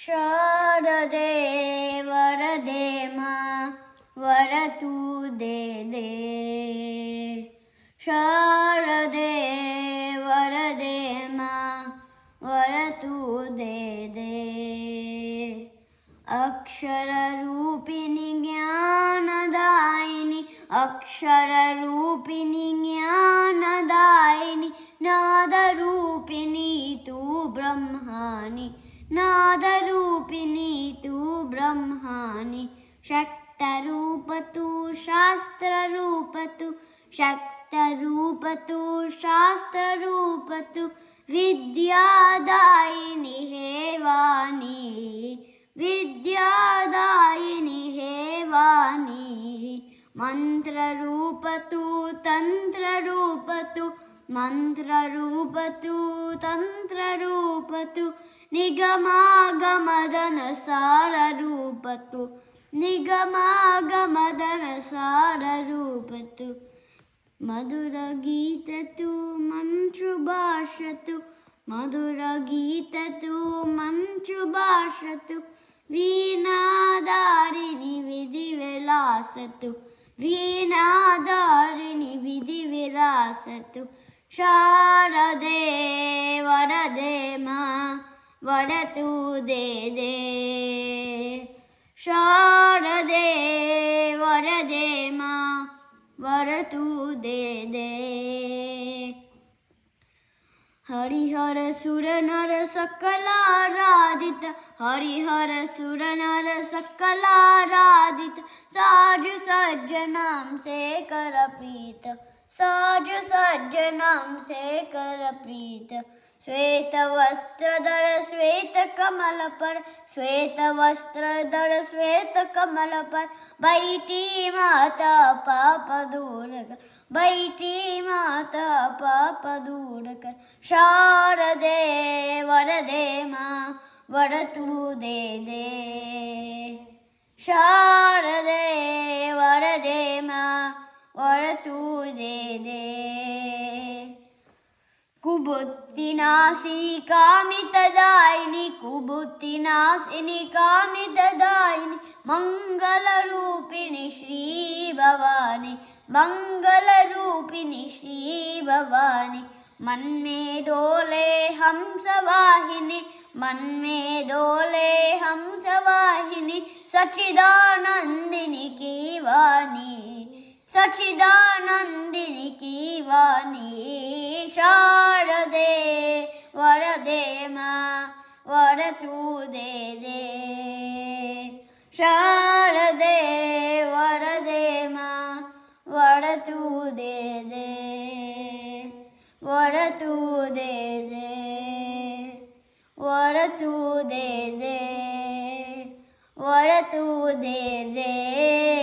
शारदे वरदे मा वरतु दे दे शारदे वरदे मा वरतु दे दे अक्षररूपिणि ज्ञानदायिनि अक्षररूपिणि ज्ञानदायिनि नादरूपिणि तु ब्रह्माणि नादरूपिणि तु ब्रह्माणि शक्तरूपतु शास्त्ररूपतु शक्तरूपतु शास्त्ररूपतु विद्यादायिनि हे वाणी विद्यादायिनि हे वाणी मन्त्ररूपतु तन्त्ररूपतु मन्त्ररूपतु तन्त्ररूपतु निगमागमदनसाररूपतु निगमागमदनसाररूपतु मधुरगीततु मञ्चुभाषतु मधुरगीततु मञ्चुभाषतु वीणाधारिणि विधिविलासतु वीणाधारिणि विधिविलासतु शारदे वरदे मा वरतु दे दे शारदे वरदे मा वरतु दे दे हरिहर सुर नर सकलाराधित हरिहर सुर नर सकलाराधित साजु सज्जनम शेखर प्रीत साजु सज्जनम शेखर प्रीत श्वेत वस्त्रधर श्वेत कमल पर श्वेत वस्त्रधर श्वेत कमल पर बैठी माता पाप दूर कर बैठी माता पाप दूर कर शारदे वरदे मा वरतु दे दे शारदे वरदे मा वरतु दे दे कुबुद्धिनाशिनि कामितदायिनि कुबुद्धिनाशिनि कामितदायिनि मङ्गलरूपिणि श्रीभवानि मङ्गलरूपिणि श्रीभवानि मन्मे डोले हंसवाहिनि मन्मे डोले हंसवाहिनि सच्चिदानन्दिनि की वाणी सच्चिदानन्दिनि की वाणी शारदे वरदे मा वरतु दे दे शारदे वरदे मा वरतु दे दे वरतु दे दे वरतु दे दे वरतु दे दे